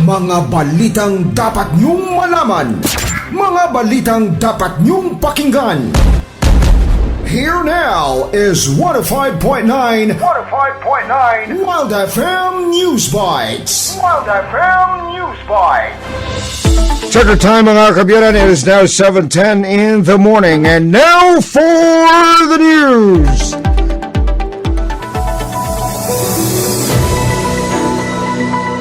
Mga balitang dapat niyong malaman. Mga balitang dapat niyong pakinggan. Here now is 105.9 Wild FM News Bites. Wild FM News Bites. Checker time mga kabiyaran, it is now 7:10 in the morning. And now for the news.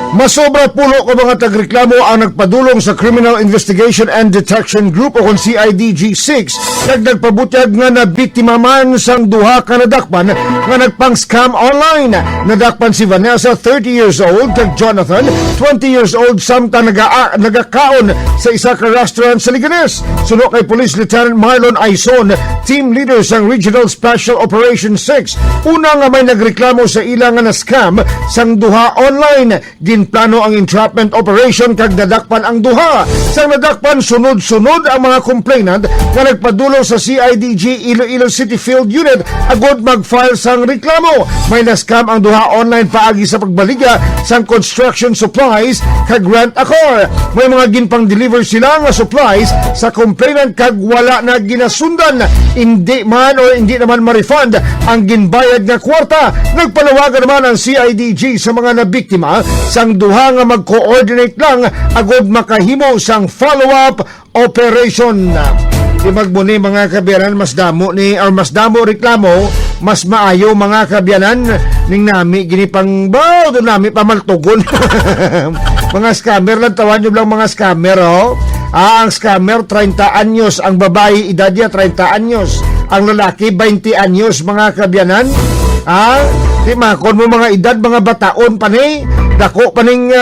Masobra pulo ka mga tagreklamo ang nagpadulong sa Criminal Investigation and Detection Group o kung CIDG-6 kag nagpabutyag nga nabiktima man sang duha ka nadakpan nga nagpang-scam online. Nadakpan si Vanessa, 30 years old, kag Jonathan, 20 years old, samtang nagakaon sa isa ka restaurant sa Liganes. Suno kay Police Lieutenant Marlon Aison, team leader sang Regional Special Operations 6. Una nga may nagreklamo sa ilang nga na-scam sang duha online. Ginplano ang entrapment operation kag nadakpan ang duha. Sang nadakpan, sunod-sunod ang mga complainant nga nagpadulong sa CIDG Iloilo City Field Unit agod mag-file sang reklamo. May na-scam ang duha online paagi sa pagbaliga sang construction supplies kag rent a car. May mga ginpang-deliver sila nga supplies sa complainant kag wala na ginasundan. Hindi naman ma-refund ang ginbayad nga kwarta. Nagpanawagan naman ang CIDG sa mga nabiktima sang duha nga mag-coordinate lang agod makahimo sang follow-up operation. Di magbuni mga kabiyanan, mas damo reklamo, mas maayo mga kabiyanan ning nami ginipang doon nami pamaltugon. Mga scammer lang, tawan nyo lang mga scammer, oh. Ang scammer 30 anyos, ang babae edad niya 30 anyos, ang lalaki 20 anyos mga kabiyanan. Di makon mo mga edad, mga bataon pani, dako paning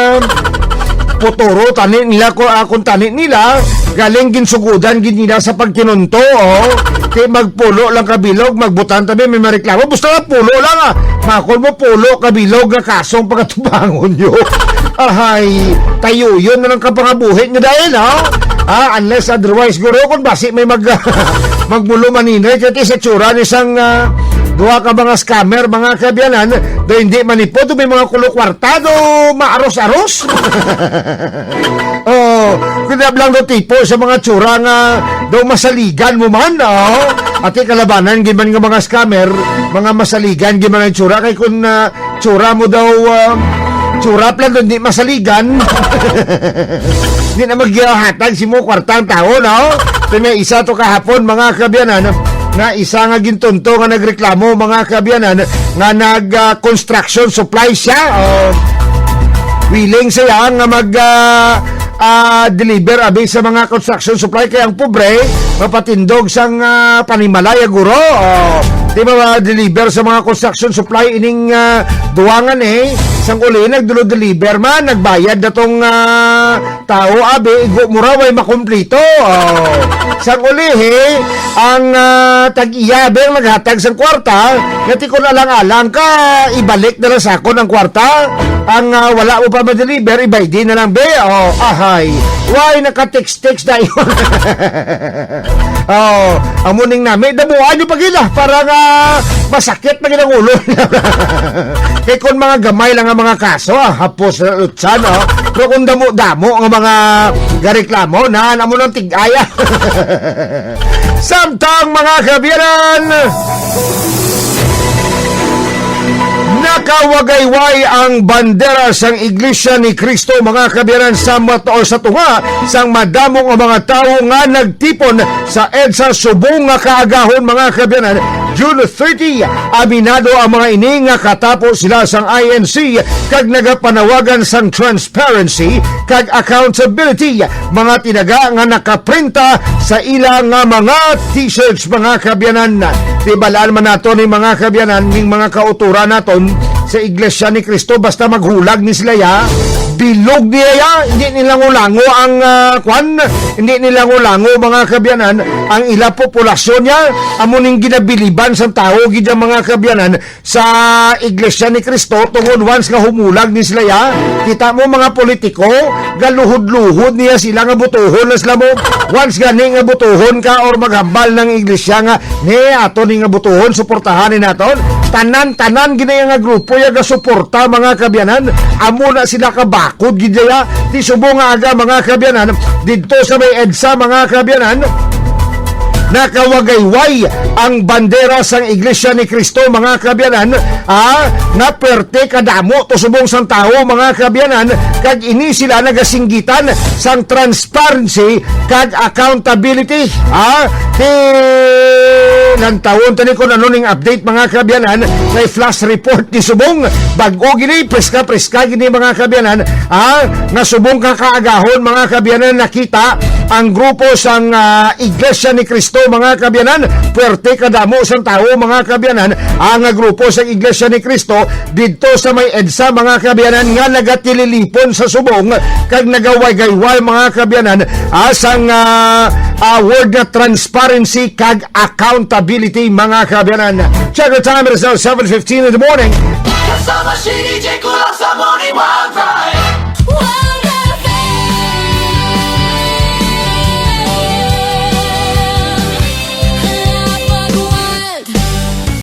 puturo tani nila ko akong tani nila galing ginsugudan gid nila sa pagkinunto, oh. Kay magpulo lang kabilog, magbutan tabi may mareklamo, basta na pulo lang makon mo pulo kabilog nga kasong pagatubangon nyo. Ahay, tayo yun na lang kapangabuhi nyo dahil, unless otherwise guro kung basi may magmulo maninay kaya sa tsura ni sang duha ka mga scammer mga kabiyanan do hindi manipod, may mga kulokwartado maaros-aros. Kinablang do tipo sa mga tsura nga do masaligan mo man, ati kalabanan giman nga mga scammer, mga masaligan giman ang tsura kay kung tsura mo daw tsura plan do hindi masaligan. Hindi na maghihatag si mo kwartang tao, no? May isa to kahapon mga kabiyanan nga isa nga gintunto nga nagreklamo mga kabiyanan nga nag-construction supply siya, willing siya nga deliver abi sa mga construction supply kaya ang pobre mapatindog sang panimalaya guro, di ba deliver sa mga construction supply ining duwangan sang uli nagdulo-deliver man nagbayad na tong tao abi igo mura way makumplito, sang uli ang tag-iyabe naghatag sang kwarta ngati ko na lang ka ibalik na lang sa ako ng kwarta ang wala mo pa ma-deliver ibay din na lang be, ahay why naka-text na yun. Amuning namin dabuhan nyo pagila para nga masakit na ginang ulo. Kaya kung mga gamay lang ang mga kaso, hapos na utsan, pero kung damo-damo ang mga gareklamo na mo ng tig-aya. Samtang mga kabiyanan, nakawagayway ang bandera sang Iglesia ni Cristo mga kabiyanan sa tunga sang madamong ang mga tao nga nagtipon sa EDSA subong nga kaagahon mga kabiyanan. June 30, aminado ang mga ini nga katapos sila sang INC kag nagapanawagan sang transparency kag accountability, mga tinaga nga nakaprinta sa ilang nga mga t-shirts mga kabiyanan. Tibalaan man nato ni mga kabiyanan ning mga kauturan naton sa Iglesia ni Cristo basta maghulag ni sila bilog niya, hindi nilang ulango ang hindi nilang ulango mga kabiyanan ang ila populasyon niya, amuning ginabiliban sa tao gid mga kabiyanan sa Iglesia ni Cristo tungod once nga humulag ni sila kita mo mga politiko galuhod-luhod niya sila nga butuhon na sila mo. Once gani nga butuhon ka or maghambal ng iglesia nga, ato ni nga butuhon, suportahanin naton. Tanan-tanan ginaya nga grupo ya nga suporta mga kabyanan. Amo na sila kabakod gidya. Ti subo nga aga mga kabyanan. Dito sa may EDSA mga kabyanan, nakawagayway ang bandera sang Iglesia ni Cristo mga kabyanan, na perte kadamo to subong sang tao mga kabyanan, kag ini sila nagasinggitan sang transparency kag accountability. Ng taon tani ko ano ning update mga kabyanan kay flash report ni subong bag-o gini preska gini mga kabyanan, nga subong kakaagahon mga kabyanan, nakita ang grupo sang Iglesia ni Cristo mga kabyanan, puwerte kadamo sang tao mga kabyanan, ang grupo sa Iglesia ni Cristo dito sa may EDSA mga kabyanan nga nagatililipon sa subong kag nagaway-gayway mga kabyanan sang word na transparency kag accountability mga kabyanan. Check the time, it is now 7:15 in the morning. Kasama si DJ Kulak sa Morning Wild Ride.